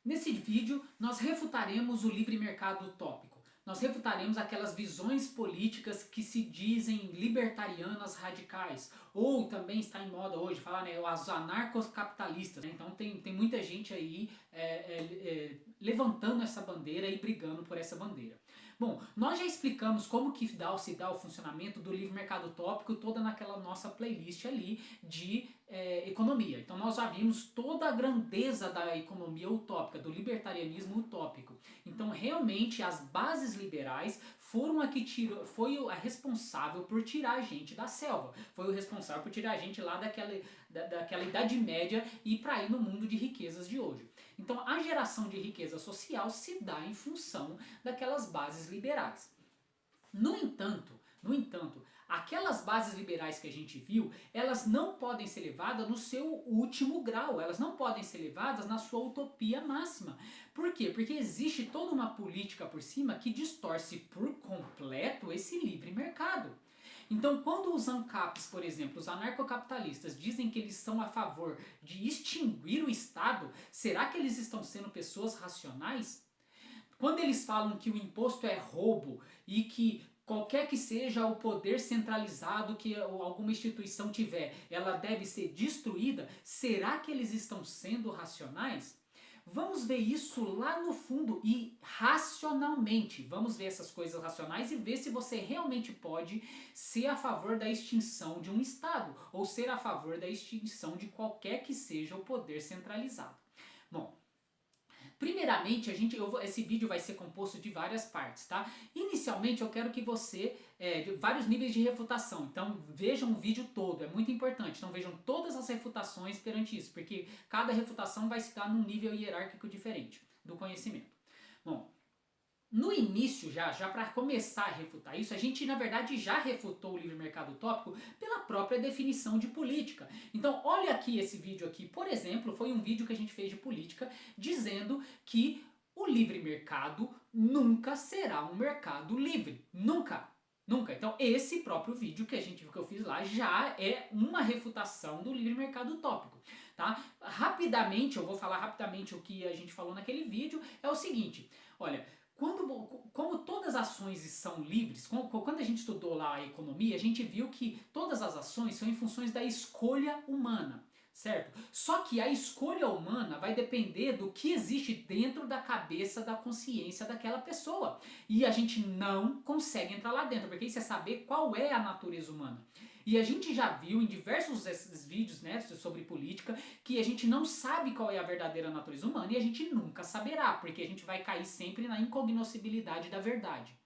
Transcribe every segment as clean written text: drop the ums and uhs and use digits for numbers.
Nesse vídeo, nós refutaremos o livre mercado utópico. Nós refutaremos aquelas visões políticas que se dizem libertarianas radicais. Ou também está em moda hoje falar, né, os anarcocapitalistas. Então tem muita gente aí levantando essa bandeira e brigando por essa bandeira. Bom, nós já explicamos como que se dá o funcionamento do livre mercado utópico toda naquela nossa playlist ali de economia. Então nós já vimos toda a grandeza da economia utópica, do libertarianismo utópico. Então realmente as bases liberais foram a que foi a responsável por tirar a gente da selva. Foi o responsável por tirar a gente lá daquela Idade Média e para ir no mundo de riquezas de hoje. Então a geração de riqueza social se dá em função daquelas bases liberais. No entanto, aquelas bases liberais que a gente viu, elas não podem ser levadas no seu último grau, elas não podem ser levadas na sua utopia máxima. Por quê? Porque existe toda uma política por cima que distorce por completo esse livre mercado. Então, quando os ANCAPs, por exemplo, os anarcocapitalistas, dizem que eles são a favor de extinguir o Estado, será que eles estão sendo pessoas racionais? Quando eles falam que o imposto é roubo e que qualquer que seja o poder centralizado que alguma instituição tiver, ela deve ser destruída, será que eles estão sendo racionais? Vamos ver isso lá no fundo e racionalmente. Vamos ver essas coisas racionais e ver se você realmente pode ser a favor da extinção de um Estado ou ser a favor da extinção de qualquer que seja o poder centralizado. Bom, primeiramente, esse vídeo vai ser composto de várias partes, tá? Inicialmente, eu quero que você, vários níveis de refutação, então vejam o vídeo todo, é muito importante. Então vejam todas as refutações perante isso, porque cada refutação vai se dar num nível hierárquico diferente do conhecimento. Bom, no início, já para começar a refutar isso, a gente na verdade já refutou o livre mercado utópico pela própria definição de política. Então olha aqui esse vídeo aqui, por exemplo, foi um vídeo que a gente fez de política dizendo que o livre mercado nunca será um mercado livre. Nunca. Nunca. Então esse próprio vídeo que eu fiz lá já é uma refutação do livre mercado utópico, tá? Rapidamente, eu vou falar rapidamente o que a gente falou naquele vídeo, é o seguinte, olha, como todas as ações são livres, quando a gente estudou lá a economia, a gente viu que todas as ações são em funções da escolha humana, certo? Só que a escolha humana vai depender do que existe dentro da cabeça, da consciência daquela pessoa. E a gente não consegue entrar lá dentro, porque isso é saber qual é a natureza humana. E a gente já viu em diversos esses vídeos, né, sobre política, que a gente não sabe qual é a verdadeira natureza humana e a gente nunca saberá, porque a gente vai cair sempre na incognoscibilidade da verdade.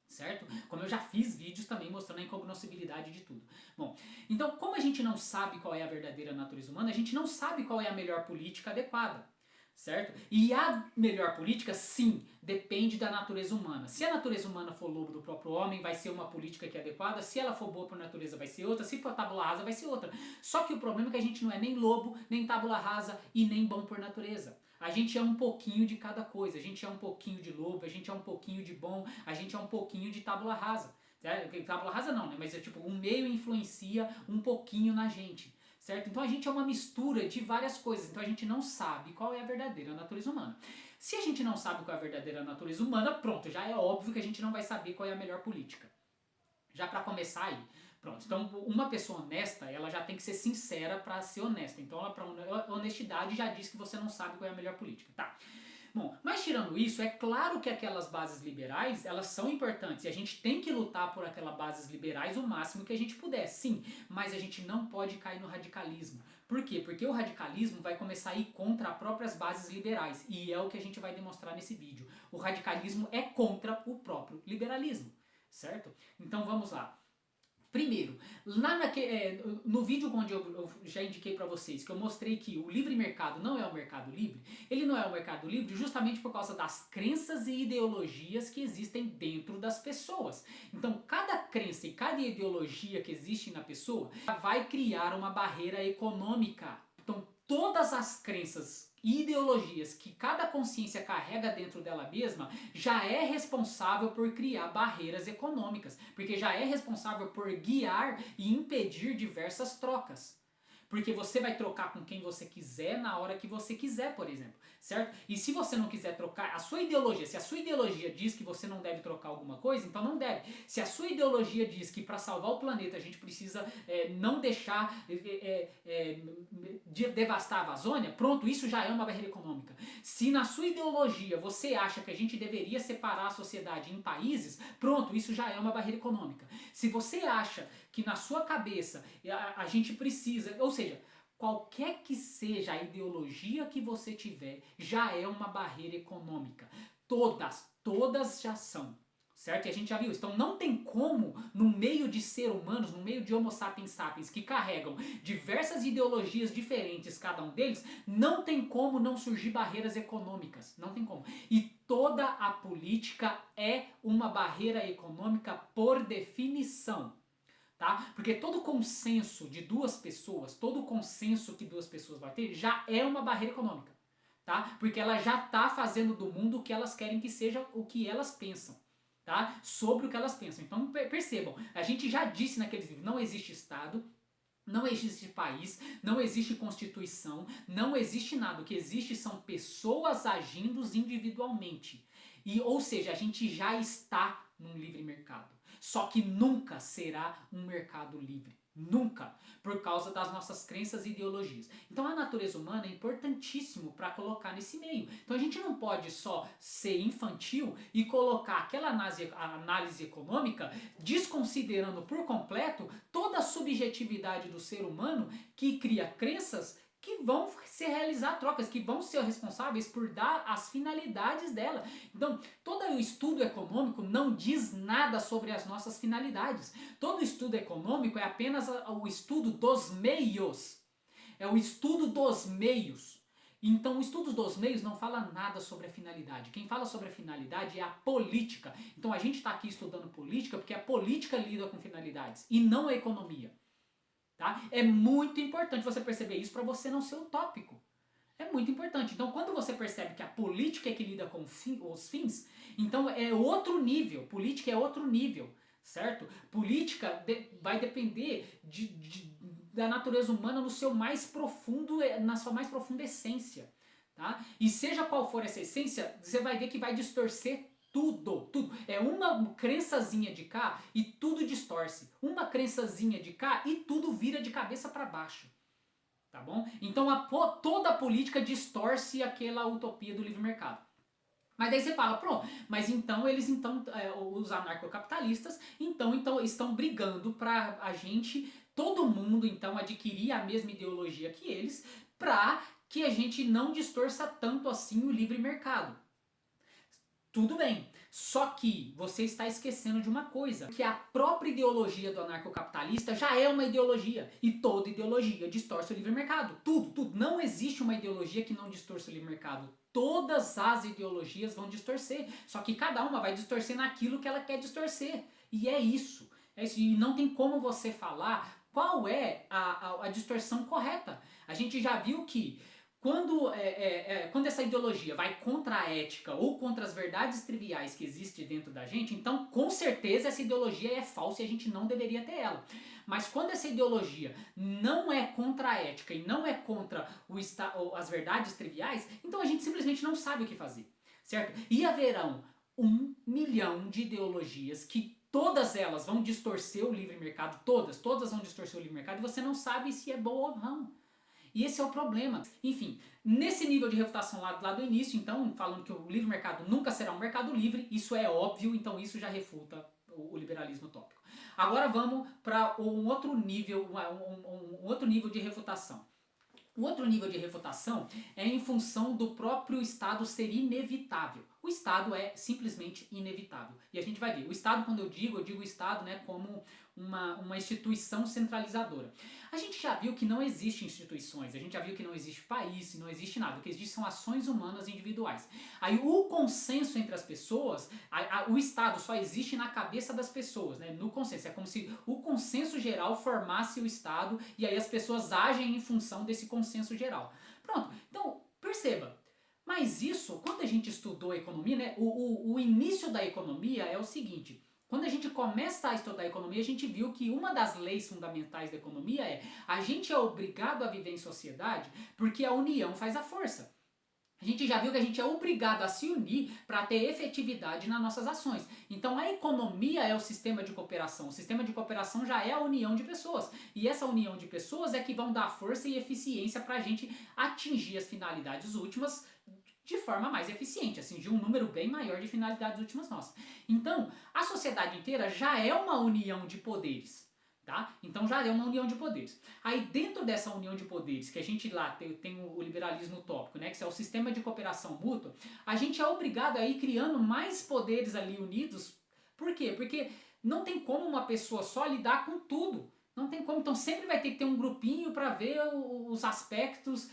Certo? Como eu já fiz vídeos também mostrando a incognoscibilidade de tudo. Bom, então como a gente não sabe qual é a verdadeira natureza humana, a gente não sabe qual é a melhor política adequada. Certo? E a melhor política, sim, depende da natureza humana. Se a natureza humana for lobo do próprio homem, vai ser uma política que é adequada. Se ela for boa por natureza, vai ser outra. Se for tábula rasa, vai ser outra. Só que o problema é que a gente não é nem lobo, nem tábula rasa e nem bom por natureza. A gente é um pouquinho de cada coisa. A gente é um pouquinho de lobo, a gente é um pouquinho de bom, a gente é um pouquinho de tábula rasa. Tábula rasa não, né? Mas é tipo, o meio influencia um pouquinho na gente. Certo? Então a gente é uma mistura de várias coisas, então a gente não sabe qual é a verdadeira natureza humana. Se a gente não sabe qual é a verdadeira natureza humana, pronto, já é óbvio que a gente não vai saber qual é a melhor política. Já para começar aí, pronto. Então uma pessoa honesta, ela já tem que ser sincera para ser honesta. Então a honestidade já diz que você não sabe qual é a melhor política. Tá. Bom, mas tirando isso, é claro que aquelas bases liberais, elas são importantes e a gente tem que lutar por aquelas bases liberais o máximo que a gente puder, sim, mas a gente não pode cair no radicalismo. Por quê? Porque o radicalismo vai começar a ir contra as próprias bases liberais e é o que a gente vai demonstrar nesse vídeo. O radicalismo é contra o próprio liberalismo, certo? Então vamos lá. Primeiro, no vídeo onde eu já indiquei para vocês que eu mostrei que o livre mercado não é o mercado livre, ele não é o mercado livre justamente por causa das crenças e ideologias que existem dentro das pessoas. Então, cada crença e cada ideologia que existe na pessoa vai criar uma barreira econômica. Então, todas as crenças e ideologias que cada consciência carrega dentro dela mesma já é responsável por criar barreiras econômicas, porque já é responsável por guiar e impedir diversas trocas. Porque você vai trocar com quem você quiser na hora que você quiser, por exemplo. certo? E se você não quiser trocar a sua ideologia, se a sua ideologia diz que você não deve trocar alguma coisa, então não deve. Se a sua ideologia diz que para salvar o planeta a gente precisa não deixar devastar a Amazônia, pronto, isso já é uma barreira econômica. Se na sua ideologia você acha que a gente deveria separar a sociedade em países, pronto, isso já é uma barreira econômica. Se você acha que na sua cabeça a gente precisa, ou seja, qualquer que seja a ideologia que você tiver, já é uma barreira econômica. Todas já são. Certo? E a gente já viu isso. Então não tem como, no meio de seres humanos, no meio de Homo sapiens sapiens, que carregam diversas ideologias diferentes, cada um deles, não tem como não surgir barreiras econômicas. Não tem como. E toda a política é uma barreira econômica por definição. Tá? Porque todo consenso de duas pessoas, todo consenso que duas pessoas vão ter, já é uma barreira econômica. Tá? Porque ela já está fazendo do mundo o que elas querem que seja, o que elas pensam. Tá? Sobre o que elas pensam. Então percebam, a gente já disse naqueles livros, não existe Estado, não existe país, não existe constituição, não existe nada. O que existe são pessoas agindo individualmente. Ou seja, a gente já está num livre mercado. Só que nunca será um mercado livre. Nunca. Por causa das nossas crenças e ideologias. Então a natureza humana é importantíssimo para colocar nesse meio. Então a gente não pode só ser infantil e colocar aquela análise econômica desconsiderando por completo toda a subjetividade do ser humano que cria crenças que vão se realizar trocas, que vão ser responsáveis por dar as finalidades dela. Então, todo o estudo econômico não diz nada sobre as nossas finalidades. Todo estudo econômico é apenas o estudo dos meios. É o estudo dos meios. Então, o estudo dos meios não fala nada sobre a finalidade. Quem fala sobre a finalidade é a política. Então, a gente está aqui estudando política porque a política lida com finalidades e não a economia. Tá? É muito importante você perceber isso para você não ser utópico. É muito importante. Então, quando você percebe que a política é que lida com os fins, então é outro nível. Política é outro nível, certo? Política vai depender da natureza humana no seu mais profundo, na sua mais profunda essência. Tá? E seja qual for essa essência, você vai ver que vai distorcer tudo. É uma crençazinha de cá e tudo distorce. Uma crençazinha de cá e tudo vira de cabeça para baixo. Tá bom? Então toda a política distorce aquela utopia do livre mercado. Mas daí você fala, pronto, mas então os anarcocapitalistas, então estão brigando para a gente, todo mundo então adquirir a mesma ideologia que eles, para que a gente não distorça tanto assim o livre mercado. Tudo bem, só que você está esquecendo de uma coisa, que a própria ideologia do anarcocapitalista já é uma ideologia, e toda ideologia distorce o livre mercado. Tudo. Não existe uma ideologia que não distorça o livre mercado. Todas as ideologias vão distorcer, só que cada uma vai distorcer naquilo que ela quer distorcer. E é isso. E não tem como você falar qual é a distorção correta. A gente já viu que quando essa ideologia vai contra a ética ou contra as verdades triviais que existem dentro da gente, então com certeza essa ideologia é falsa e a gente não deveria ter ela. Mas quando essa ideologia não é contra a ética e não é contra as verdades triviais, então a gente simplesmente não sabe o que fazer, certo? E haverão 1 milhão de ideologias que todas elas vão distorcer o livre mercado, todas vão distorcer o livre mercado e você não sabe se é boa ou não. E esse é o problema. Enfim, nesse nível de refutação lá do início, então, falando que o livre mercado nunca será um mercado livre, isso é óbvio, então isso já refuta o liberalismo utópico. Agora vamos para um outro nível, um outro nível de refutação. O outro nível de refutação é em função do próprio Estado ser inevitável. O Estado é simplesmente inevitável. E a gente vai ver. O Estado, quando eu digo o Estado, né, como uma instituição centralizadora. A gente já viu que não existe instituições, a gente já viu que não existe país, não existe nada. O que existe são ações humanas individuais. Aí o consenso entre as pessoas, o Estado só existe na cabeça das pessoas, né, no consenso. É como se o consenso geral formasse o Estado e aí as pessoas agem em função desse consenso geral. Pronto, então perceba. Mas isso, quando a gente estudou economia, né, o início da economia é o seguinte. Quando a gente começa a estudar economia, a gente viu que uma das leis fundamentais da economia é a gente é obrigado a viver em sociedade porque a união faz a força. A gente já viu que a gente é obrigado a se unir para ter efetividade nas nossas ações. Então a economia é o sistema de cooperação. O sistema de cooperação já é a união de pessoas. E essa união de pessoas é que vão dar força e eficiência para a gente atingir as finalidades últimas de forma mais eficiente, assim, de um número bem maior de finalidades últimas nossas. Então, a sociedade inteira já é uma união de poderes. Tá? Então já é uma união de poderes. Aí dentro dessa união de poderes, que a gente lá tem o liberalismo utópico, né, que é o sistema de cooperação mútua, a gente é obrigado a ir criando mais poderes ali unidos. Por quê? Porque não tem como uma pessoa só lidar com tudo. Não tem como. Então sempre vai ter que ter um grupinho para ver os aspectos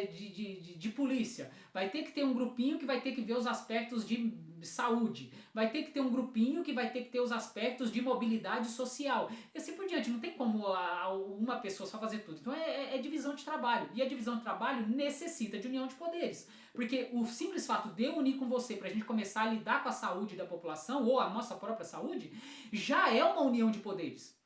de polícia. Vai ter que ter um grupinho que vai ter que ver os aspectos de saúde. Vai ter que ter um grupinho que vai ter que ter os aspectos de mobilidade social. E assim por diante. Não tem como uma pessoa só fazer tudo. Então é divisão de trabalho. E a divisão de trabalho necessita de união de poderes. Porque o simples fato de eu unir com você para a gente começar a lidar com a saúde da população, ou a nossa própria saúde, já é uma união de poderes.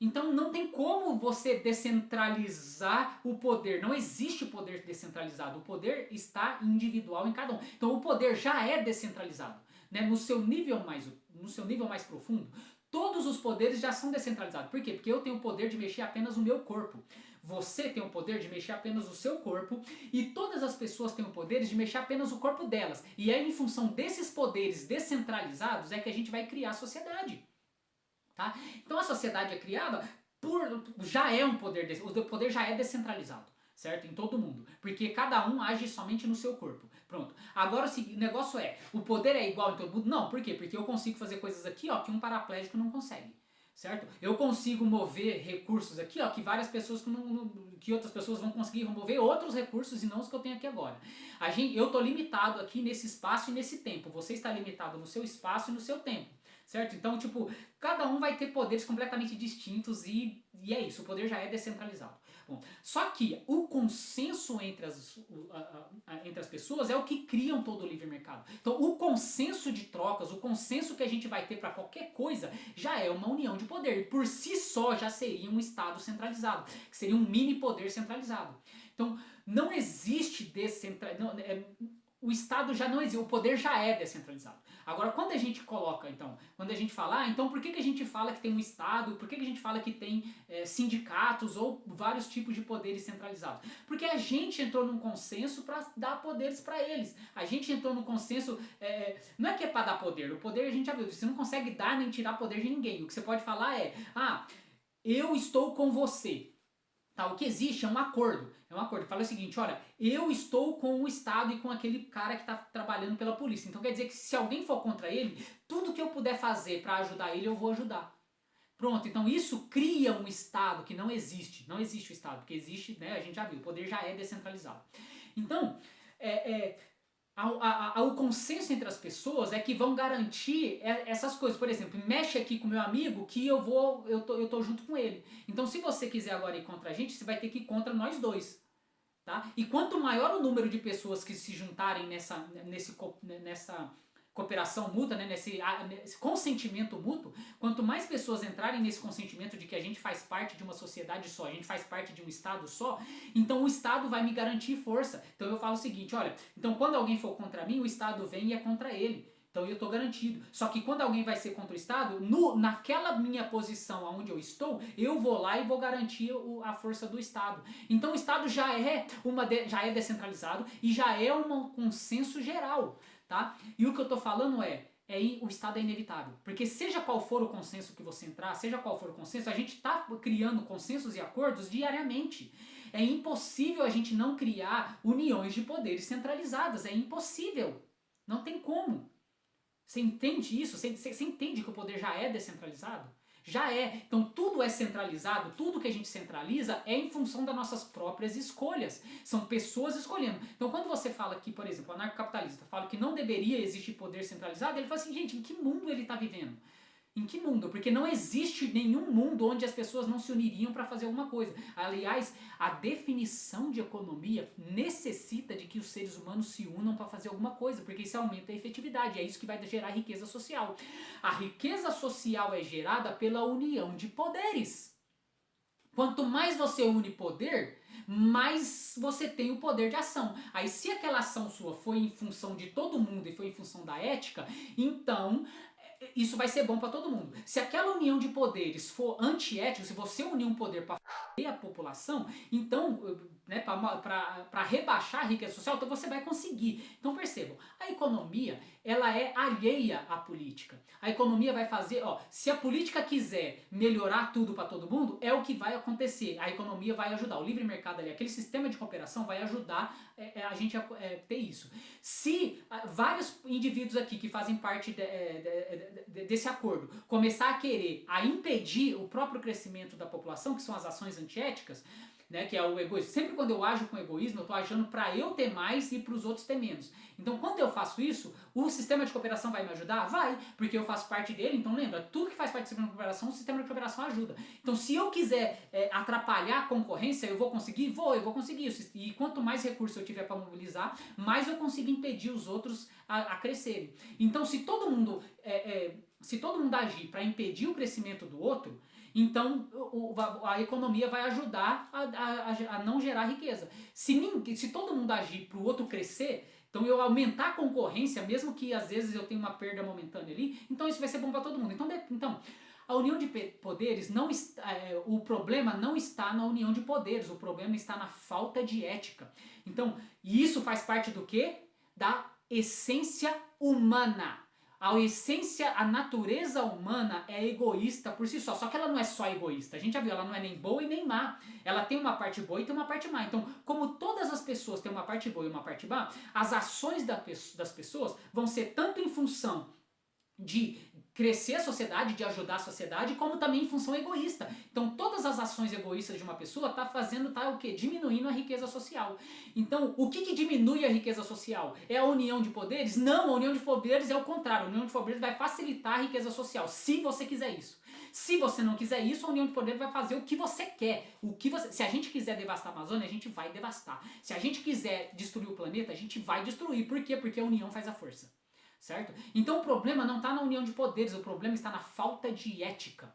Então não tem como você descentralizar o poder. Não existe poder descentralizado. O poder está individual em cada um. Então o poder já é descentralizado. Né? No seu nível mais profundo, todos os poderes já são descentralizados. Por quê? Porque eu tenho o poder de mexer apenas o meu corpo. Você tem o poder de mexer apenas o seu corpo. E todas as pessoas têm o poder de mexer apenas o corpo delas. E é em função desses poderes descentralizados é que a gente vai criar a sociedade. Tá? Então a sociedade é criada já é um poder, o poder já é descentralizado, certo? Em todo mundo, porque cada um age somente no seu corpo. Pronto. Agora o negócio o poder é igual em todo mundo? Não, por quê? Porque eu consigo fazer coisas aqui, ó, que um paraplégico não consegue. Certo? Eu consigo mover recursos aqui, ó, que várias pessoas que outras pessoas vão conseguir mover outros recursos e não os que eu tenho aqui agora. Eu estou limitado aqui nesse espaço e nesse tempo. Você está limitado no seu espaço e no seu tempo. Certo? Então, tipo, cada um vai ter poderes completamente distintos e é isso, o poder já é descentralizado. Bom, só que o consenso entre as pessoas é o que criam todo o livre mercado. Então, o consenso de trocas, o consenso que a gente vai ter para qualquer coisa, já é uma união de poder. E por si só já seria um Estado centralizado, que seria um mini poder centralizado. Então, não existe o Estado já não existe, o poder já é descentralizado. Agora, quando a gente coloca, quando a gente fala, então por que a gente fala que tem um Estado, por que a gente fala que tem sindicatos ou vários tipos de poderes centralizados? Porque a gente entrou num consenso para dar poderes para eles. A gente entrou num consenso, não é que é para dar poder, o poder a gente já viu, você não consegue dar nem tirar poder de ninguém. O que você pode falar eu estou com você. Tá, o que existe é um acordo. É um acordo. Fala o seguinte, olha, eu estou com o Estado e com aquele cara que está trabalhando pela polícia. Então quer dizer que se alguém for contra ele, tudo que eu puder fazer para ajudar ele, eu vou ajudar. Pronto, então isso cria um Estado que não existe. Não existe o Estado, porque existe, né, a gente já viu, o poder já é descentralizado. Então, o consenso entre as pessoas é que vão garantir essas coisas. Por exemplo, mexe aqui com meu amigo que eu tô junto com ele. Então, se você quiser agora ir contra a gente, você vai ter que ir contra nós dois. Tá? E quanto maior o número de pessoas que se juntarem nessa cooperação mútua, né, nesse consentimento mútuo, quanto mais pessoas entrarem nesse consentimento de que a gente faz parte de uma sociedade só, a gente faz parte de um Estado só, então o Estado vai me garantir força. Então eu falo o seguinte, olha, então quando alguém for contra mim, o Estado vem e é contra ele. Então eu estou garantido. Só que quando alguém vai ser contra o Estado, naquela minha posição onde eu estou, eu vou lá e vou garantir a força do Estado. Então o Estado já é descentralizado e já é um consenso geral. Tá? E o que eu estou falando o Estado é inevitável. Porque seja qual for o consenso que você entrar, seja qual for o consenso, a gente está criando consensos e acordos diariamente. É impossível a gente não criar uniões de poderes centralizadas. É impossível. Não tem como. Você entende isso? Você entende que o poder já é descentralizado? Já é. Então tudo é centralizado, tudo que a gente centraliza é em função das nossas próprias escolhas. São pessoas escolhendo. Então quando você fala que, por exemplo, o anarcocapitalista fala que não deveria existir poder centralizado, ele fala assim, gente, em que mundo ele está vivendo? Em que mundo? Porque não existe nenhum mundo onde as pessoas não se uniriam para fazer alguma coisa. Aliás, a definição de economia necessita de que os seres humanos se unam para fazer alguma coisa, porque isso aumenta a efetividade, é isso que vai gerar riqueza social. A riqueza social é gerada pela união de poderes. Quanto mais você une poder, mais você tem o poder de ação. Aí se aquela ação sua foi em função de todo mundo e foi em função da ética, então isso vai ser bom para todo mundo. Se aquela união de poderes for antiética, se você unir um poder para a população, então, né, para rebaixar a riqueza social, então você vai conseguir. Então percebam, a economia, ela é alheia à política. A economia vai fazer, ó, se a política quiser melhorar tudo para todo mundo, é o que vai acontecer. A economia vai ajudar. O livre mercado ali, aquele sistema de cooperação vai ajudar a gente a ter isso. Se vários indivíduos aqui que fazem parte desse acordo começar a querer a impedir o próprio crescimento da população, que são as ações antiéticas, né, que é o egoísmo. Sempre quando eu ajo com egoísmo, eu estou agindo para eu ter mais e para os outros ter menos. Então, quando eu faço isso, o sistema de cooperação vai me ajudar? Vai, porque eu faço parte dele. Então, lembra, tudo que faz parte do sistema de cooperação, o sistema de cooperação ajuda. Então, se eu quiser atrapalhar a concorrência, eu vou conseguir? Eu vou conseguir isso. E quanto mais recursos eu tiver para mobilizar, mais eu consigo impedir os outros a crescerem. Então, se todo mundo agir para impedir o crescimento do outro, então a economia vai ajudar a não gerar riqueza. Se todo mundo agir para o outro crescer, então eu aumentar a concorrência, mesmo que às vezes eu tenha uma perda momentânea ali, então isso vai ser bom para todo mundo. Então a união de poderes não está, o problema não está na união de poderes, o problema está na falta de ética. Então, e isso faz parte do quê? Da essência humana. A essência, a natureza humana é egoísta por si só que ela não é só egoísta. A gente já viu, ela não é nem boa e nem má. Ela tem uma parte boa e tem uma parte má. Então, como todas as pessoas têm uma parte boa e uma parte má, as ações das pessoas vão ser tanto em função de crescer a sociedade, de ajudar a sociedade, como também em função egoísta. Então, todas as ações egoístas de uma pessoa tá o quê? Diminuindo a riqueza social. Então, o que diminui a riqueza social? É a união de poderes? Não, a união de poderes é o contrário. A união de poderes vai facilitar a riqueza social, se você quiser isso. Se você não quiser isso, a união de poderes vai fazer o que você quer. Se a gente quiser devastar a Amazônia, a gente vai devastar. Se a gente quiser destruir o planeta, a gente vai destruir. Por quê? Porque a união faz a força. Certo? Então o problema não está na união de poderes, o problema está na falta de ética.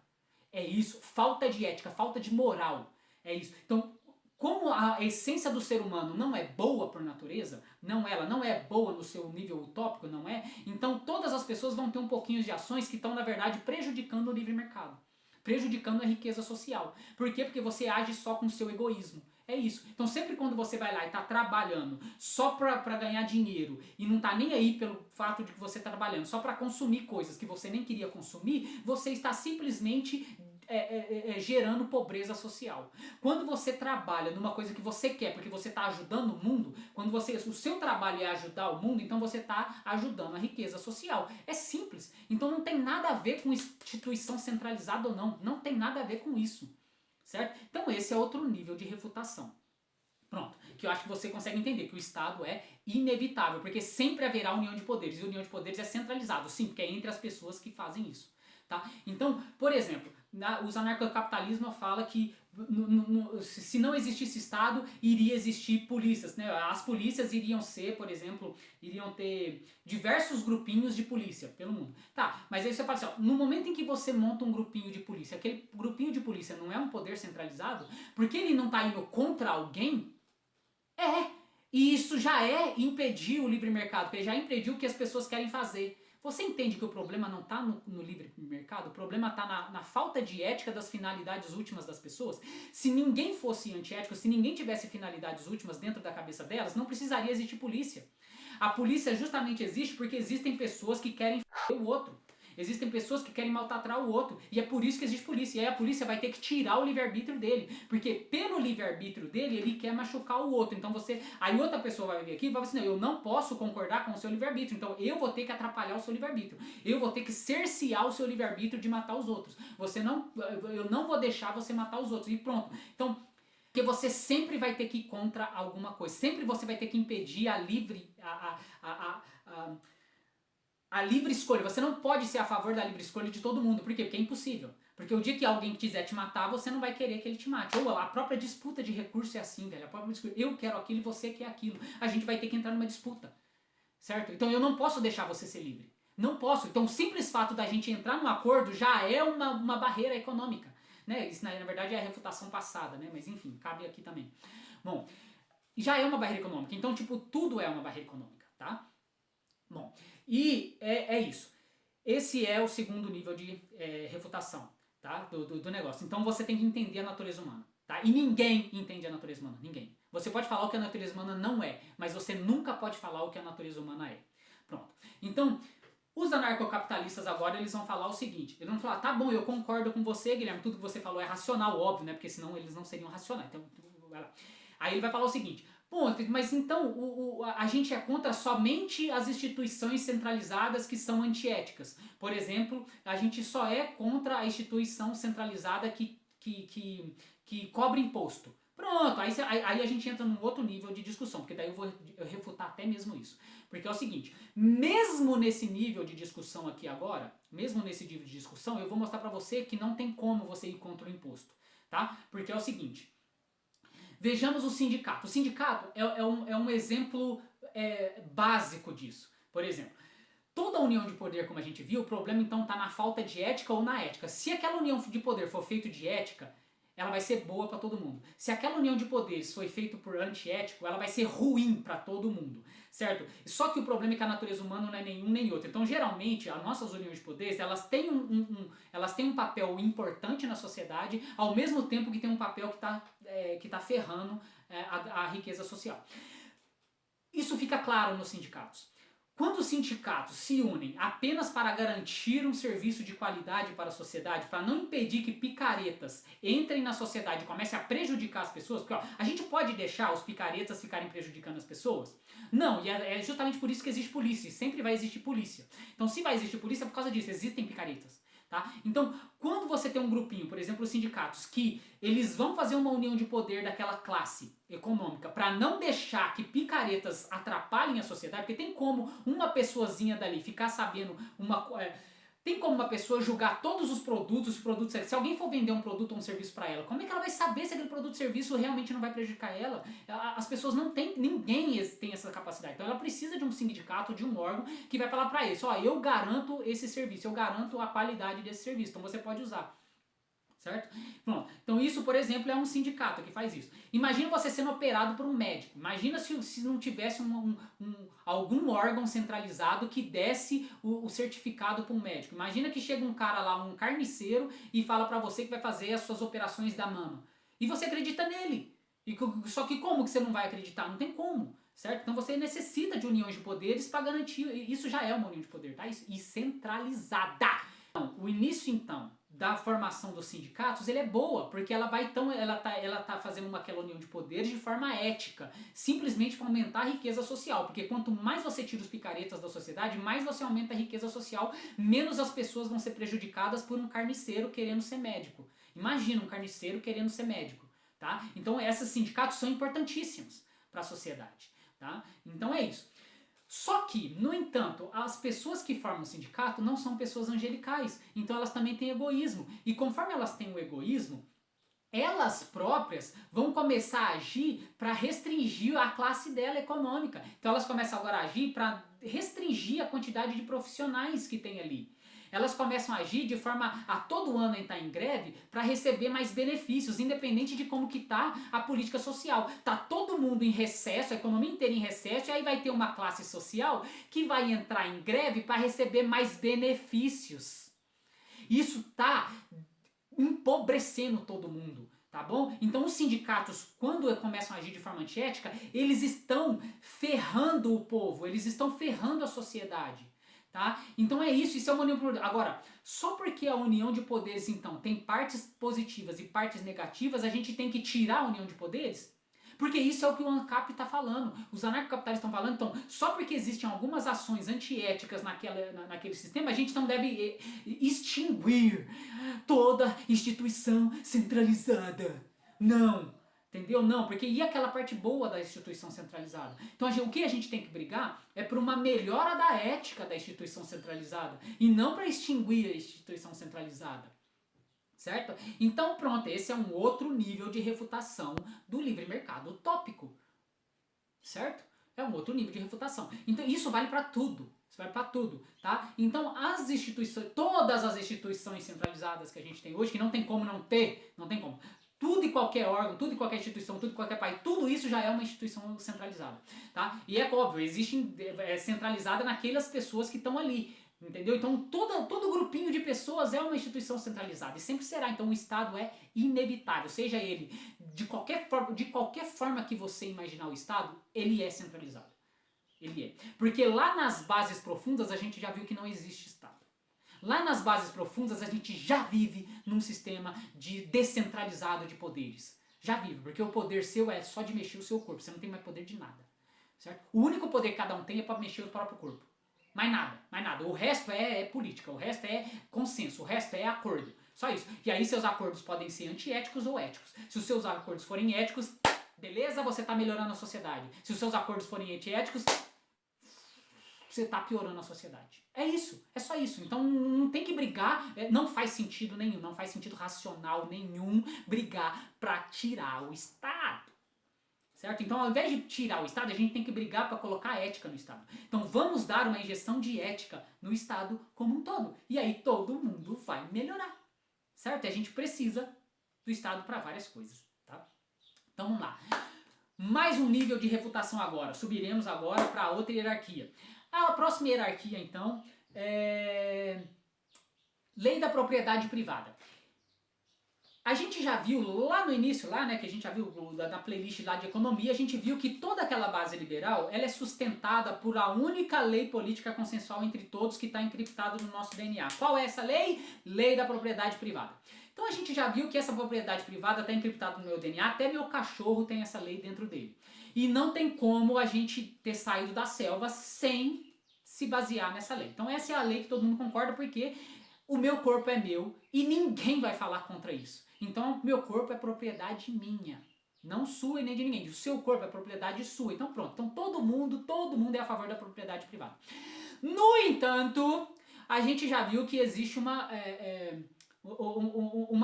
É isso, falta de ética, falta de moral. É isso. Então, como a essência do ser humano não é boa por natureza, ela não é boa no seu nível utópico, não é? Então todas as pessoas vão ter um pouquinho de ações que estão, na verdade, prejudicando o livre mercado. Prejudicando a riqueza social. Por quê? Porque você age só com o seu egoísmo. É isso. Então sempre quando você vai lá e está trabalhando só para ganhar dinheiro e não está nem aí pelo fato de que você está trabalhando só para consumir coisas que você nem queria consumir, você está simplesmente gerando pobreza social. Quando você trabalha numa coisa que você quer, porque você está ajudando o mundo, quando o seu trabalho é ajudar o mundo, então você está ajudando a riqueza social. É simples. Então não tem nada a ver com instituição centralizada ou não. Não tem nada a ver com isso. Certo? Então esse é outro nível de refutação. Pronto, que eu acho que você consegue entender que o Estado é inevitável, porque sempre haverá união de poderes, e união de poderes é centralizado, sim, porque é entre as pessoas que fazem isso. Tá? Então, por exemplo, os anarcocapitalismo fala que se não existisse Estado, iria existir polícias. Né? As polícias iriam ser, por exemplo, iriam ter diversos grupinhos de polícia pelo mundo. Tá, mas aí você fala assim, ó, no momento em que você monta um grupinho de polícia, aquele grupinho de polícia não é um poder centralizado, porque ele não está indo contra alguém, e isso já é impedir o livre mercado, porque já impediu o que as pessoas querem fazer. Você entende que o problema não está no livre mercado? O problema está na falta de ética das finalidades últimas das pessoas? Se ninguém fosse antiético, se ninguém tivesse finalidades últimas dentro da cabeça delas, não precisaria existir polícia. A polícia justamente existe porque existem pessoas que querem f*** o outro. Existem pessoas que querem maltratar o outro. E é por isso que existe polícia. E aí a polícia vai ter que tirar o livre-arbítrio dele. Porque pelo livre-arbítrio dele, ele quer machucar o outro. Então aí outra pessoa vai vir aqui e vai dizer assim, não, eu não posso concordar com o seu livre-arbítrio. Então eu vou ter que atrapalhar o seu livre-arbítrio. Eu vou ter que cercear o seu livre-arbítrio de matar os outros. Eu não vou deixar você matar os outros. E pronto. Então, porque você sempre vai ter que ir contra alguma coisa. Sempre você vai ter que impedir a livre escolha. Você não pode ser a favor da livre escolha de todo mundo. Por quê? Porque é impossível. Porque o dia que alguém quiser te matar, você não vai querer que ele te mate. Ou a própria disputa de recurso é assim, velho. Eu quero aquilo e você quer aquilo. A gente vai ter que entrar numa disputa. Certo? Então eu não posso deixar você ser livre. Não posso. Então o simples fato da gente entrar num acordo já é uma barreira econômica. Né? Isso na verdade é a refutação passada, né? Mas enfim, cabe aqui também. Bom, já é uma barreira econômica. Então, tipo, tudo é uma barreira econômica, tá? Bom, e é isso. Esse é o segundo nível de refutação, tá? Do negócio. Então você tem que entender a natureza humana, tá? E ninguém entende a natureza humana, ninguém. Você pode falar o que a natureza humana não é, mas você nunca pode falar o que a natureza humana é. Pronto. Então, os anarcocapitalistas agora, eles vão falar o seguinte, eles vão falar, tá bom, eu concordo com você, Guilherme, tudo que você falou é racional, óbvio, né? Porque senão eles não seriam racionais. Então, vai lá. Aí ele vai falar o seguinte, bom, mas então a gente é contra somente as instituições centralizadas que são antiéticas. Por exemplo, a gente só é contra a instituição centralizada que cobra imposto. Pronto, aí a gente entra num outro nível de discussão, porque daí eu vou refutar até mesmo isso. Porque é o seguinte, mesmo nesse nível de discussão aqui agora, mesmo nesse nível de discussão, eu vou mostrar pra você que não tem como você ir contra o imposto, tá? Porque é o seguinte, vejamos o sindicato. O sindicato é um exemplo básico disso. Por exemplo, toda união de poder, como a gente viu, o problema então está na falta de ética ou na ética. Se aquela união de poder for feita de ética, ela vai ser boa para todo mundo. Se aquela união de poderes foi feita por antiético, ela vai ser ruim para todo mundo, certo? Só que o problema é que a natureza humana não é nenhum nem outro. Então, geralmente, as nossas uniões de poderes, elas têm um papel importante na sociedade, ao mesmo tempo que tem um papel que tá ferrando a riqueza social. Isso fica claro nos sindicatos. Quando os sindicatos se unem apenas para garantir um serviço de qualidade para a sociedade, para não impedir que picaretas entrem na sociedade e comecem a prejudicar as pessoas, porque ó, a gente pode deixar os picaretas ficarem prejudicando as pessoas? Não, e é justamente por isso que existe polícia, sempre vai existir polícia. Então se vai existir polícia é por causa disso, existem picaretas. Tá? Então, quando você tem um grupinho, por exemplo, os sindicatos, que eles vão fazer uma união de poder daquela classe econômica para não deixar que picaretas atrapalhem a sociedade, porque tem como uma pessoazinha dali ficar sabendo tem como uma pessoa julgar todos os produtos, se alguém for vender um produto ou um serviço para ela, como é que ela vai saber se aquele produto ou serviço realmente não vai prejudicar ela? As pessoas não têm, ninguém tem essa capacidade. Então ela precisa de um sindicato, de um órgão que vai falar para eles, ó, eu garanto esse serviço, eu garanto a qualidade desse serviço, então você pode usar. Certo? Pronto. Então isso, por exemplo, é um sindicato que faz isso. Imagina você sendo operado por um médico. Imagina se não tivesse algum órgão centralizado que desse o certificado para um médico. Imagina que chega um cara lá, um carniceiro, e fala para você que vai fazer as suas operações da mama. E você acredita nele. Só que como que você não vai acreditar? Não tem como. Certo? Então você necessita de uniões de poderes para garantir. Isso já é uma união de poder, tá? E centralizada. Então, o início então da formação dos sindicatos, ele é boa, porque ela tá fazendo aquela união de poderes de forma ética, simplesmente para aumentar a riqueza social, porque quanto mais você tira os picaretas da sociedade, mais você aumenta a riqueza social, menos as pessoas vão ser prejudicadas por um carniceiro querendo ser médico. Imagina um carniceiro querendo ser médico, tá? Então esses sindicatos são importantíssimos para a sociedade, tá? Então é isso. Só que, no entanto, as pessoas que formam o sindicato não são pessoas angelicais, então elas também têm egoísmo. E conforme elas têm o egoísmo, elas próprias vão começar a agir para restringir a classe dela econômica. Então elas começam agora a agir para restringir a quantidade de profissionais que tem ali. Elas começam a agir de forma a todo ano entrar em greve para receber mais benefícios, independente de como que tá a política social. Tá todo mundo em recesso, a economia inteira em recesso, e aí vai ter uma classe social que vai entrar em greve para receber mais benefícios. Isso tá empobrecendo todo mundo. Tá bom? Então os sindicatos, quando começam a agir de forma antiética, eles estão ferrando o povo, eles estão ferrando a sociedade. Tá? Então é isso é uma união de poderes. Agora, só porque a união de poderes então tem partes positivas e partes negativas, a gente tem que tirar a união de poderes? Porque isso é o que o ANCAP está falando, os anarcocapitalistas estão falando, então, só porque existem algumas ações antiéticas naquele sistema, a gente não deve extinguir toda instituição centralizada. Não! Entendeu? Não, porque e aquela parte boa da instituição centralizada? Então o que a gente tem que brigar é por uma melhora da ética da instituição centralizada e não para extinguir a instituição centralizada. Certo? Então pronto, esse é um outro nível de refutação do livre mercado utópico. Certo? É um outro nível de refutação. Então isso vale para tudo. Isso vale para tudo, tá? Então as instituições, todas as instituições centralizadas que a gente tem hoje, que não tem como não ter, não tem como. Tudo e qualquer órgão, tudo e qualquer instituição, tudo e qualquer país, tudo isso já é uma instituição centralizada, tá? E é óbvio, existe centralizada naquelas pessoas que estão ali, entendeu? Então todo grupinho de pessoas é uma instituição centralizada e sempre será. Então o Estado é inevitável, seja ele de qualquer forma que você imaginar o Estado, ele é centralizado. Ele é. Porque lá nas bases profundas a gente já viu que não existe Estado. Lá nas bases profundas a gente já vive num sistema descentralizado de poderes. Já vive, porque o poder seu é só de mexer o seu corpo, você não tem mais poder de nada. Certo? O único poder que cada um tem é para mexer o próprio corpo. Mais nada, mais nada. O resto é política, o resto é consenso, o resto é acordo. Só isso. E aí seus acordos podem ser antiéticos ou éticos. Se os seus acordos forem éticos, beleza, você está melhorando a sociedade. Se os seus acordos forem antiéticos, você está piorando a sociedade. É isso, é só isso. Então não tem que brigar, não faz sentido nenhum, não faz sentido racional nenhum brigar para tirar o Estado. Certo? Então ao invés de tirar o Estado, a gente tem que brigar para colocar ética no Estado. Então vamos dar uma injeção de ética no Estado como um todo. E aí todo mundo vai melhorar. Certo? E a gente precisa do Estado para várias coisas. Tá? Então vamos lá. Mais um nível de refutação agora. Subiremos agora para outra hierarquia. A próxima hierarquia, então, é lei da propriedade privada. A gente já viu lá no início, lá, né, que a gente já viu na playlist lá de economia, a gente viu que toda aquela base liberal, ela é sustentada por a única lei política consensual entre todos que está encriptada no nosso DNA. Qual é essa lei? Lei da propriedade privada. Então a gente já viu que essa propriedade privada está encriptada no meu DNA, até meu cachorro tem essa lei dentro dele. E não tem como a gente ter saído da selva sem se basear nessa lei. Então essa é a lei que todo mundo concorda, porque o meu corpo é meu e ninguém vai falar contra isso. Então meu corpo é propriedade minha, não sua e nem de ninguém. O seu corpo é propriedade sua. Então pronto. Então todo mundo é a favor da propriedade privada. No entanto, a gente já viu que existe uma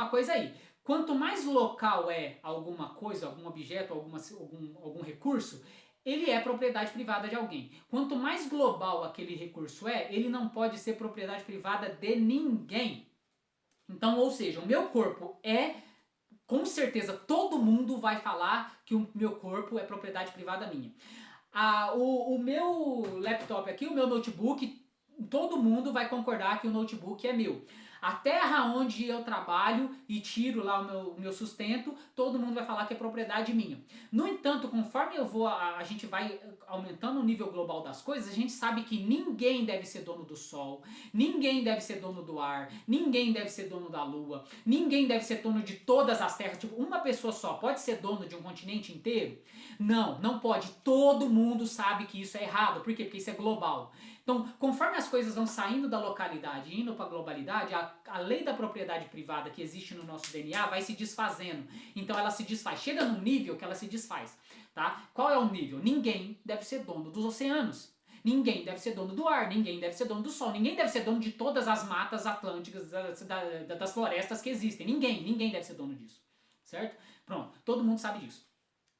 coisa aí. Quanto mais local é alguma coisa, algum objeto, algum recurso, ele é propriedade privada de alguém. Quanto mais global aquele recurso é, ele não pode ser propriedade privada de ninguém. Então, ou seja, o meu corpo com certeza, todo mundo vai falar que o meu corpo é propriedade privada minha. O meu laptop aqui, o meu notebook, todo mundo vai concordar que o notebook é meu. A terra onde eu trabalho e tiro lá o meu sustento, todo mundo vai falar que é propriedade minha. No entanto, conforme a gente vai aumentando o nível global das coisas, a gente sabe que ninguém deve ser dono do sol, ninguém deve ser dono do ar, ninguém deve ser dono da lua, ninguém deve ser dono de todas as terras. Tipo, uma pessoa só pode ser dono de um continente inteiro? Não, não pode. Todo mundo sabe que isso é errado. Por quê? Porque isso é global. Então, conforme as coisas vão saindo da localidade e indo para a globalidade, a lei da propriedade privada que existe no nosso DNA vai se desfazendo. Então ela se desfaz. Chega num nível que ela se desfaz. Tá? Qual é o nível? Ninguém deve ser dono dos oceanos. Ninguém deve ser dono do ar, ninguém deve ser dono do sol, ninguém deve ser dono de todas as matas atlânticas, das florestas que existem. Ninguém deve ser dono disso. Certo? Pronto, todo mundo sabe disso.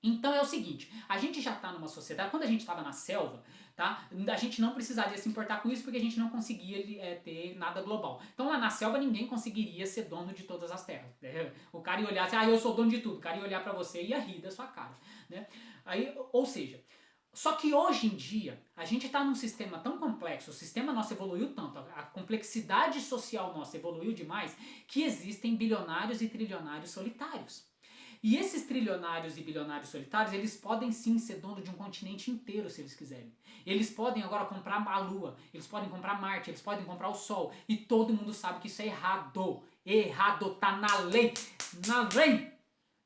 Então é o seguinte, a gente já está numa sociedade, quando a gente estava na selva, tá, a gente não precisaria se importar com isso porque a gente não conseguia ter nada global. Então lá na selva ninguém conseguiria ser dono de todas as terras. Né? O cara ia olhar assim, eu sou dono de tudo. O cara ia olhar para você e ia rir da sua cara. Né? Aí, ou seja, só que hoje em dia a gente está num sistema tão complexo, o sistema nosso evoluiu tanto, a complexidade social nossa evoluiu demais, que existem bilionários e trilionários solitários. E esses trilionários e bilionários solitários, eles podem sim ser dono de um continente inteiro se eles quiserem. Eles podem agora comprar a Lua, eles podem comprar Marte, eles podem comprar o Sol. E todo mundo sabe que isso é errado. Errado, tá na lei. Na lei!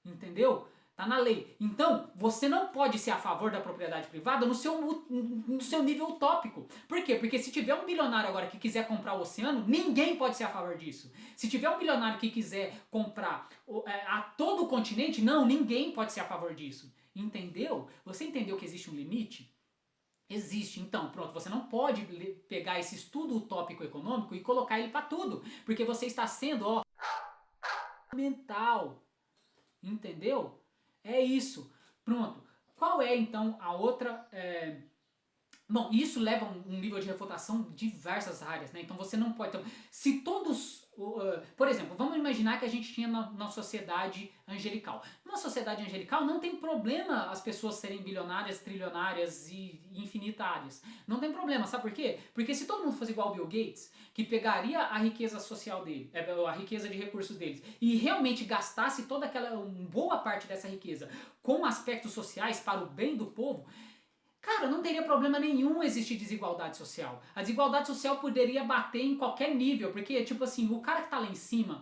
Entendeu? Tá na lei. Então, você não pode ser a favor da propriedade privada no seu nível utópico. Por quê? Porque se tiver um bilionário agora que quiser comprar o oceano, ninguém pode ser a favor disso. Se tiver um bilionário que quiser comprar a todo o continente, não, ninguém pode ser a favor disso. Entendeu? Você entendeu que existe um limite? Existe. Então, pronto, você não pode pegar esse estudo utópico econômico e colocar ele para tudo. Porque você está sendo, mental. Entendeu? É isso. Pronto. Qual é então a outra Bom, isso leva a um nível de refutação de diversas áreas, né? Então você não pode. Então, se todos. Por exemplo, vamos imaginar que a gente tinha na sociedade angelical. Numa sociedade angelical não tem problema as pessoas serem bilionárias, trilionárias e infinitárias. Não tem problema, sabe por quê? Porque se todo mundo fosse igual ao Bill Gates, que pegaria a riqueza social dele, a riqueza de recursos deles, e realmente gastasse toda aquela boa parte dessa riqueza com aspectos sociais para o bem do povo. Cara, não teria problema nenhum existir desigualdade social. A desigualdade social poderia bater em qualquer nível, porque, tipo assim, o cara que tá lá em cima,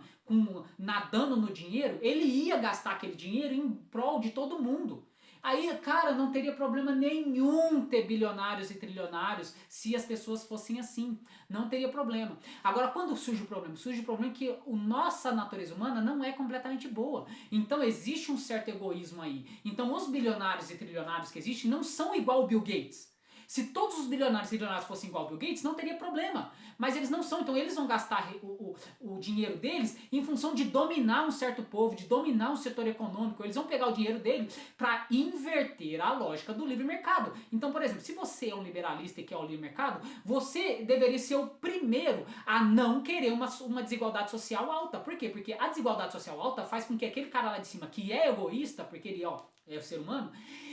nadando no dinheiro, ele ia gastar aquele dinheiro em prol de todo mundo. Aí, cara, não teria problema nenhum ter bilionários e trilionários se as pessoas fossem assim. Não teria problema. Agora, quando surge o problema? Surge o problema que a nossa natureza humana não é completamente boa. Então, existe um certo egoísmo aí. Então, os bilionários e trilionários que existem não são igual o Bill Gates. Se todos os bilionários e trilionários fossem igual ao Bill Gates, não teria problema. Mas eles não são, então eles vão gastar o dinheiro deles em função de dominar um certo povo, de dominar um setor econômico. Eles vão pegar o dinheiro dele para inverter a lógica do livre mercado. Então, por exemplo, se você é um liberalista e quer o livre mercado, você deveria ser o primeiro a não querer uma desigualdade social alta. Por quê? Porque a desigualdade social alta faz com que aquele cara lá de cima, que é egoísta, porque ele, é o ser humano,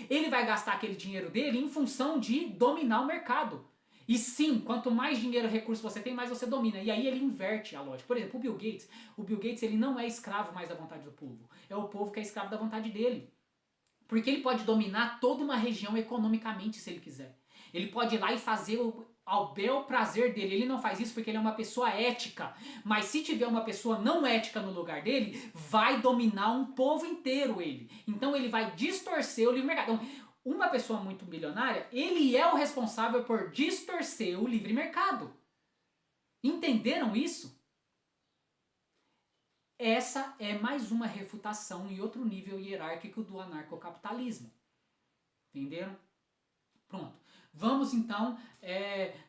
ele vai gastar aquele dinheiro dele em função de dominar o mercado. E sim, quanto mais dinheiro e recursos você tem, mais você domina. E aí ele inverte a lógica. Por exemplo, o Bill Gates ele não é escravo mais da vontade do povo. É o povo que é escravo da vontade dele. Porque ele pode dominar toda uma região economicamente se ele quiser. Ele pode ir lá e fazer ao bel prazer dele. Ele não faz isso porque ele é uma pessoa ética. Mas se tiver uma pessoa não ética no lugar dele, vai dominar um povo inteiro ele. Então ele vai distorcer o livre mercado. Então, uma pessoa muito bilionária, ele é o responsável por distorcer o livre mercado. Entenderam isso? Essa é mais uma refutação em outro nível hierárquico do anarcocapitalismo. Entenderam? Pronto. Vamos então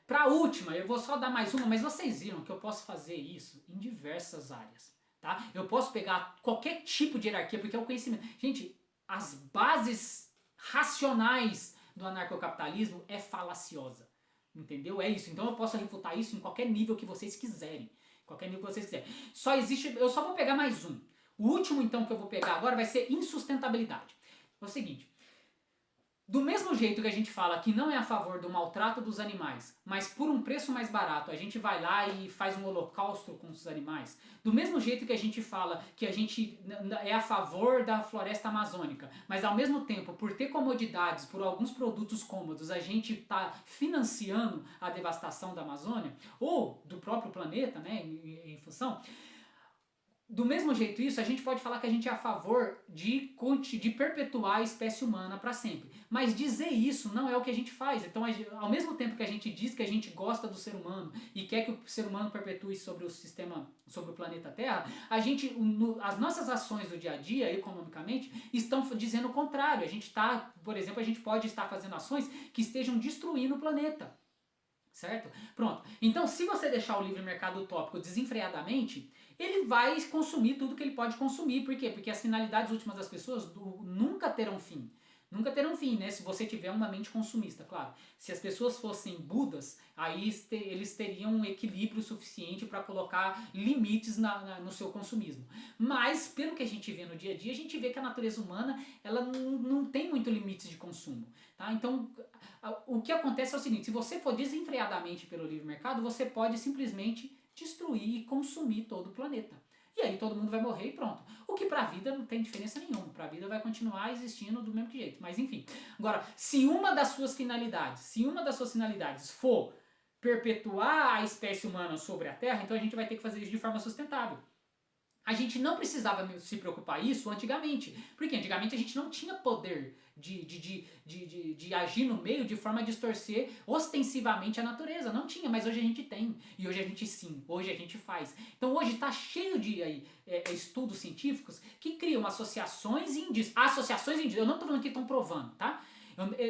para a última. Eu vou só dar mais uma, mas vocês viram que eu posso fazer isso em diversas áreas. Tá? Eu posso pegar qualquer tipo de hierarquia, porque é o conhecimento. Gente, as bases racionais do anarcocapitalismo é falaciosa. Entendeu? É isso. Então eu posso refutar isso em qualquer nível que vocês quiserem. Qualquer nível que vocês quiserem. Eu só vou pegar mais um. O último então que eu vou pegar agora vai ser insustentabilidade. É o seguinte. Do mesmo jeito que a gente fala que não é a favor do maltrato dos animais, mas por um preço mais barato a gente vai lá e faz um holocausto com os animais, do mesmo jeito que a gente fala que a gente é a favor da floresta amazônica, mas ao mesmo tempo, por ter comodidades, por alguns produtos cômodos, a gente está financiando a devastação da Amazônia, ou do próprio planeta, né, em função... Do mesmo jeito isso, a gente pode falar que a gente é a favor de perpetuar a espécie humana para sempre. Mas dizer isso não é o que a gente faz. Então, ao mesmo tempo que a gente diz que a gente gosta do ser humano e quer que o ser humano perpetue sobre o sistema, sobre o planeta Terra, as nossas ações do dia a dia, economicamente, estão dizendo o contrário. Por exemplo, a gente pode estar fazendo ações que estejam destruindo o planeta. Certo? Pronto. Então, se você deixar o livre mercado utópico desenfreadamente, ele vai consumir tudo que ele pode consumir. Por quê? Porque as finalidades últimas das pessoas nunca terão fim. Nunca terão fim, né? Se você tiver uma mente consumista, claro. Se as pessoas fossem budas, aí eles teriam um equilíbrio suficiente para colocar limites no seu consumismo. Mas, pelo que a gente vê no dia a dia, a gente vê que a natureza humana ela não tem muito limites de consumo. Tá? Então, o que acontece é o seguinte, se você for desenfreadamente pelo livre mercado, você pode simplesmente destruir e consumir todo o planeta. E aí todo mundo vai morrer e pronto. O que pra vida não tem diferença nenhuma. Pra vida vai continuar existindo do mesmo jeito. Mas enfim. Agora, se uma das suas finalidades for perpetuar a espécie humana sobre a Terra, então a gente vai ter que fazer isso de forma sustentável. A gente não precisava se preocupar isso antigamente. Porque antigamente a gente não tinha poder de agir no meio de forma a distorcer ostensivamente a natureza. Não tinha, mas hoje a gente tem. E hoje a gente faz. Então hoje está cheio de estudos científicos que criam associações indícios. Eu não estou falando que estão provando, tá?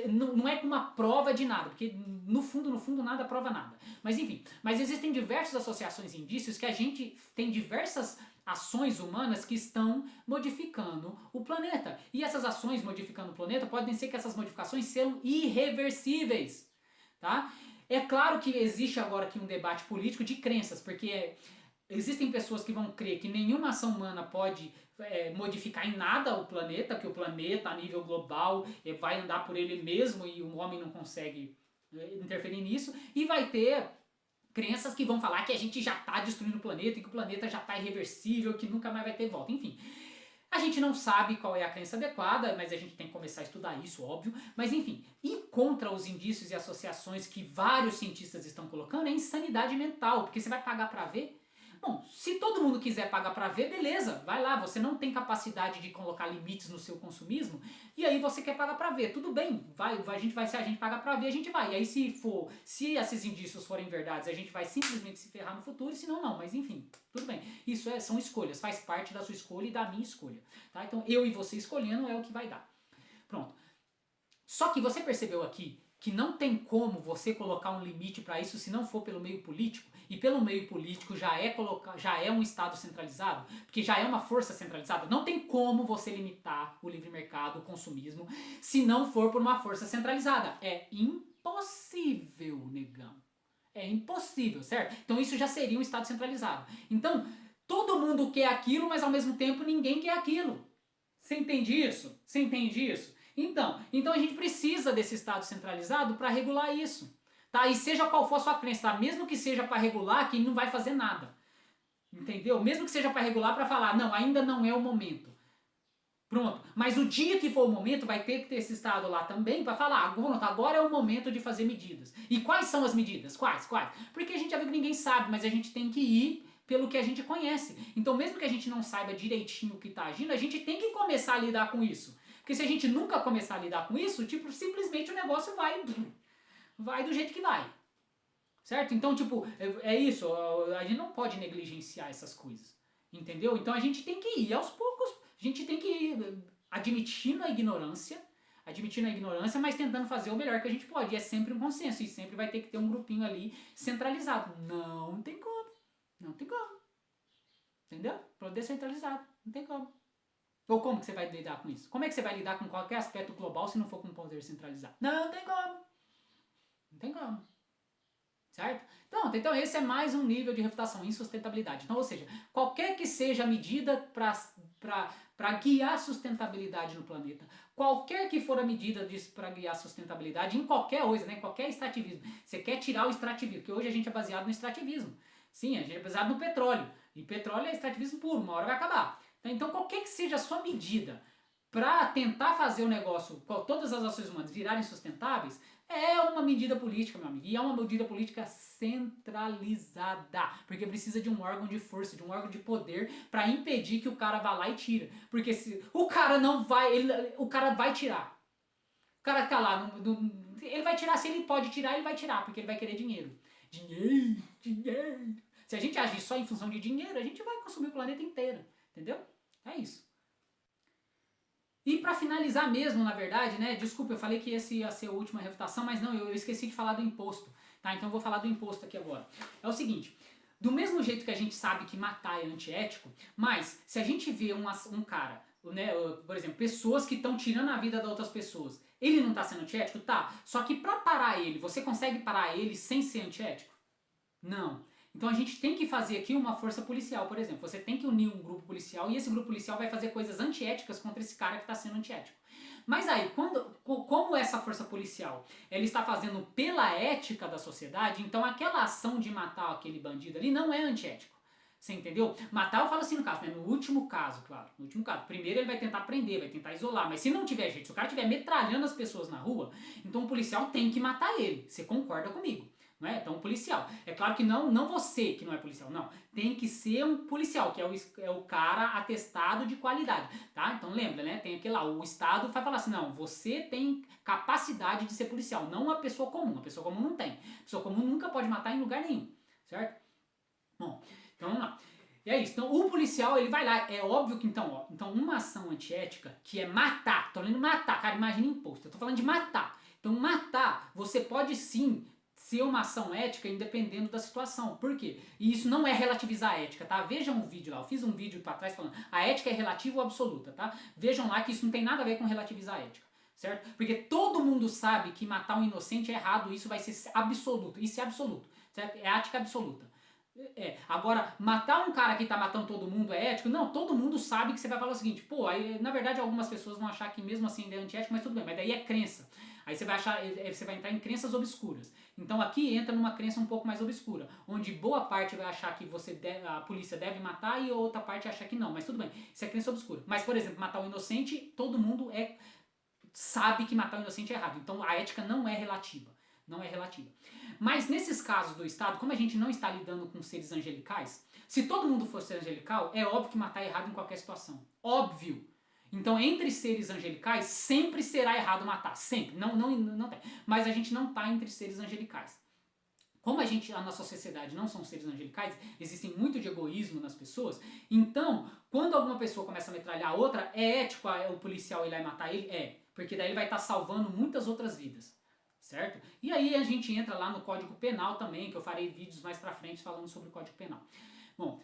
Não é uma prova de nada, porque no fundo nada prova nada. Mas enfim, mas existem diversas associações e indícios que a gente tem diversas ações humanas que estão modificando o planeta. E essas ações modificando o planeta podem ser que essas modificações sejam irreversíveis. tá? É claro que existe agora aqui um debate político de crenças, porque existem pessoas que vão crer que nenhuma ação humana pode modificar em nada o planeta, que o planeta a nível global vai andar por ele mesmo e o homem não consegue interferir nisso, e vai ter crenças que vão falar que a gente já está destruindo o planeta e que o planeta já está irreversível, que nunca mais vai ter volta, enfim. A gente não sabe qual é a crença adequada, mas a gente tem que começar a estudar isso, óbvio. Mas enfim, ir contra os indícios e associações que vários cientistas estão colocando é insanidade mental, porque você vai pagar para ver. Bom, se todo mundo quiser pagar para ver, beleza, vai lá, você não tem capacidade de colocar limites no seu consumismo, e aí você quer pagar para ver, tudo bem, se a gente pagar para ver, a gente vai. E aí se esses indícios forem verdades, a gente vai simplesmente se ferrar no futuro, senão não, mas enfim, tudo bem. Isso são escolhas, faz parte da sua escolha e da minha escolha, tá? Então eu e você escolhendo é o que vai dar. Pronto. Só que você percebeu aqui que não tem como você colocar um limite para isso se não for pelo meio político, e pelo meio político já é um Estado centralizado, porque já é uma força centralizada. Não tem como você limitar o livre mercado, o consumismo, se não for por uma força centralizada. É impossível, negão. É impossível, certo? Então isso já seria um Estado centralizado. Então, todo mundo quer aquilo, mas ao mesmo tempo ninguém quer aquilo. Você entende isso? Você entende isso? Então a gente precisa desse Estado centralizado para regular isso. Tá? E seja qual for a sua crença, tá? Mesmo que seja para regular, que não vai fazer nada. Entendeu? Mesmo que seja para regular, para falar, não, ainda não é o momento. Pronto. Mas o dia que for o momento, vai ter que ter esse Estado lá também para falar, pronto, agora é o momento de fazer medidas. E quais são as medidas? Quais? Porque a gente já viu que ninguém sabe, mas a gente tem que ir pelo que a gente conhece. Então, mesmo que a gente não saiba direitinho o que está agindo, a gente tem que começar a lidar com isso. Porque se a gente nunca começar a lidar com isso, tipo, simplesmente o negócio vai do jeito que vai. Certo? Então, tipo, é isso. A gente não pode negligenciar essas coisas. Entendeu? Então a gente tem que ir aos poucos. A gente tem que ir admitindo a ignorância, mas tentando fazer o melhor que a gente pode. E é sempre um consenso. E sempre vai ter que ter um grupinho ali centralizado. Não tem como. Não tem como. Entendeu? Poder centralizado. Não tem como. Ou como que você vai lidar com isso? Como é que você vai lidar com qualquer aspecto global se não for com poder centralizado? Não tem como. Não tem como. Certo? Então esse é mais um nível de refutação, insustentabilidade. Então, ou seja, qualquer que seja a medida para guiar a sustentabilidade no planeta, qualquer que for a medida para guiar a sustentabilidade em qualquer coisa, né, qualquer extrativismo, você quer tirar o extrativismo, porque hoje a gente é baseado no extrativismo. Sim, a gente é baseado no petróleo. E petróleo é extrativismo puro, uma hora vai acabar. Então, qualquer que seja a sua medida para tentar fazer o negócio, todas as ações humanas virarem sustentáveis, é uma medida política, meu amigo. E é uma medida política centralizada. Porque precisa de um órgão de força, de um órgão de poder para impedir que o cara vá lá e tira. Porque se o cara não vai, o cara vai tirar. O cara tá lá, ele vai tirar, se ele pode tirar, ele vai tirar, porque ele vai querer dinheiro. Dinheiro. Se a gente agir só em função de dinheiro, a gente vai consumir o planeta inteiro. Entendeu? É isso. E para finalizar mesmo, na verdade, né? Desculpa, eu falei que esse ia ser a última refutação, mas não, eu esqueci de falar do imposto. Tá? Então eu vou falar do imposto aqui agora. É o seguinte, do mesmo jeito que a gente sabe que matar é antiético, mas se a gente vê um cara, né, por exemplo, pessoas que estão tirando a vida das outras pessoas, ele não está sendo antiético? Tá. Só que para parar ele, você consegue parar ele sem ser antiético? Não. Então a gente tem que fazer aqui uma força policial, por exemplo. Você tem que unir um grupo policial e esse grupo policial vai fazer coisas antiéticas contra esse cara que está sendo antiético. Mas aí, como essa força policial ela está fazendo pela ética da sociedade, então aquela ação de matar aquele bandido ali não é antiético. Você entendeu? Matar eu falo assim no caso, né? No último caso, claro. No último caso. Primeiro ele vai tentar prender, vai tentar isolar. Mas se não tiver jeito, se o cara estiver metralhando as pessoas na rua, então o policial tem que matar ele. Você concorda comigo? Não é? Então, um policial. É claro que não você que não é policial, não. Tem que ser um policial, que é o cara atestado de qualidade, tá? Então, lembra, né? Tem aquele lá, o Estado vai falar assim, não, você tem capacidade de ser policial, não a pessoa comum. A pessoa comum não tem. A pessoa comum nunca pode matar em lugar nenhum, certo? Bom, então vamos lá. E é isso. Então, o policial, ele vai lá. É óbvio que, então, uma ação antiética, que é matar. Tô falando de matar. Cara, imagina imposto. Eu tô falando de matar. Então, matar, você pode sim ser uma ação ética independendo da situação. Por quê? E isso não é relativizar a ética, tá? Vejam o vídeo lá. Eu fiz um vídeo pra trás falando a ética é relativa ou absoluta, tá? Vejam lá que isso não tem nada a ver com relativizar a ética, certo? Porque todo mundo sabe que matar um inocente é errado, isso vai ser absoluto, isso é absoluto, certo? É ética absoluta. Agora, matar um cara que tá matando todo mundo é ético? Não, todo mundo sabe que você vai falar o seguinte, pô, aí na verdade algumas pessoas vão achar que mesmo assim é antiético, mas tudo bem, mas daí é crença. Aí você vai achar, você vai entrar em crenças obscuras. Então aqui entra numa crença um pouco mais obscura, onde boa parte vai achar que a polícia deve matar e outra parte acha que não, mas tudo bem, isso é crença obscura. Mas, por exemplo, matar um inocente, todo mundo sabe que matar um inocente é errado. Então a ética não é relativa. Não é relativa. Mas nesses casos do Estado, como a gente não está lidando com seres angelicais, se todo mundo fosse angelical, é óbvio que matar é errado em qualquer situação. Óbvio. Então, entre seres angelicais, sempre será errado matar. Sempre. Não tem. Mas a gente não está entre seres angelicais. Como a nossa sociedade não são seres angelicais, existem muito de egoísmo nas pessoas, então, quando alguma pessoa começa a metralhar a outra, é ético o policial ir lá e matar ele? É. Porque daí ele vai estar salvando muitas outras vidas. Certo? E aí a gente entra lá no Código Penal também, que eu farei vídeos mais pra frente falando sobre o Código Penal. Bom,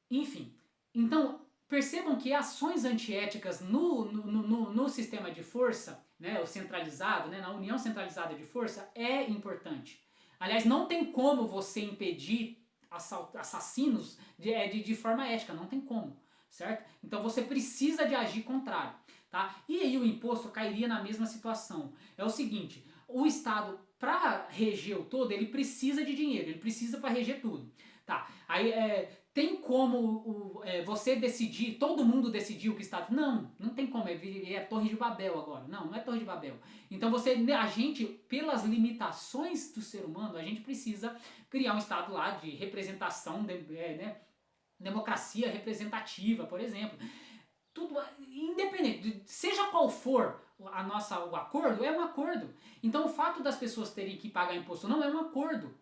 enfim. Então, percebam que ações antiéticas no sistema de força, né, o centralizado, né, na união centralizada de força, é importante. Aliás, não tem como você impedir assassinos de forma ética, não tem como, certo? Então você precisa de agir contrário. Tá? E aí o imposto cairia na mesma situação. É o seguinte, o Estado, para reger o todo, ele precisa de dinheiro, ele precisa para reger tudo. Tá? Aí tem como você decidir, todo mundo decidir o que o Estado... Não tem como, é Torre de Babel agora. Não é Torre de Babel. Então a gente, pelas limitações do ser humano, a gente precisa criar um Estado lá de representação, democracia representativa, por exemplo. Tudo independente, seja qual for o acordo, é um acordo. Então o fato das pessoas terem que pagar imposto não é um acordo.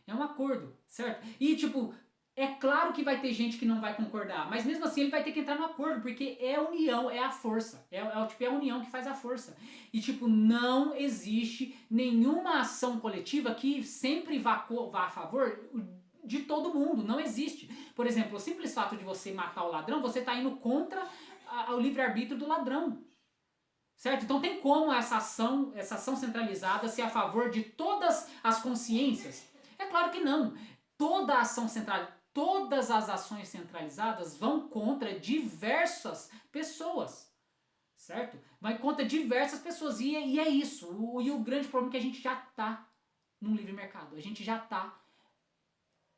É um acordo, certo? E tipo, é claro que vai ter gente que não vai concordar, mas mesmo assim ele vai ter que entrar no acordo, porque é a união, é a força. É a união que faz a força. E tipo, não existe nenhuma ação coletiva que sempre vá a favor de todo mundo. Não existe. Por exemplo, o simples fato de você matar o ladrão, você está indo contra o livre-arbítrio do ladrão. Certo? Então tem como essa ação centralizada ser a favor de todas as consciências? É claro que não. Todas as ações centralizadas vão contra diversas pessoas. Certo? Vai contra diversas pessoas. E é isso. E o grande problema é que a gente já está no livre mercado. A gente já está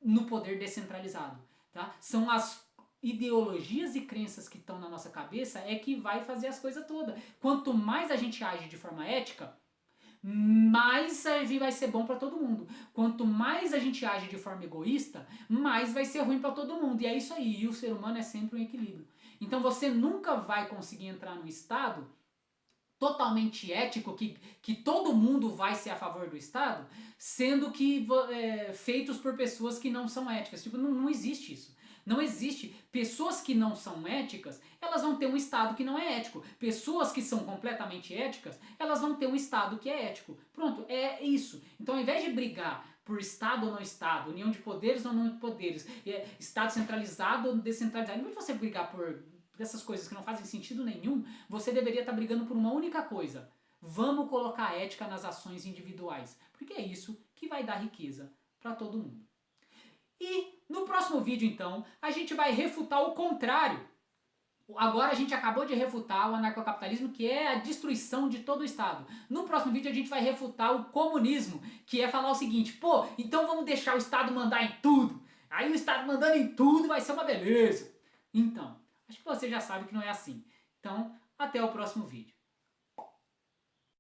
no poder descentralizado. Tá? São as ideologias e crenças que estão na nossa cabeça é que vai fazer as coisas todas. Quanto mais a gente age de forma ética, mais vai ser bom para todo mundo. Quanto mais a gente age de forma egoísta, mais vai ser ruim para todo mundo. E é isso aí. E o ser humano é sempre um equilíbrio. Então você nunca vai conseguir entrar num estado totalmente ético, que todo mundo vai ser a favor do Estado, sendo que feitos por pessoas que não são éticas. Tipo, não existe isso. Não existe. Pessoas que não são éticas, elas vão ter um Estado que não é ético. Pessoas que são completamente éticas, elas vão ter um Estado que é ético. Pronto, é isso. Então, ao invés de brigar por Estado ou não Estado, união de poderes ou não de poderes, Estado centralizado ou descentralizado, ao invés de você brigar por essas coisas que não fazem sentido nenhum, você deveria estar brigando por uma única coisa. Vamos colocar a ética nas ações individuais, porque é isso que vai dar riqueza para todo mundo. E no próximo vídeo, então, a gente vai refutar o contrário. Agora a gente acabou de refutar o anarcocapitalismo, que é a destruição de todo o Estado. No próximo vídeo a gente vai refutar o comunismo, que é falar o seguinte, pô, então vamos deixar o Estado mandar em tudo. Aí o Estado mandando em tudo vai ser uma beleza. Então, acho que você já sabe que não é assim. Então, até o próximo vídeo.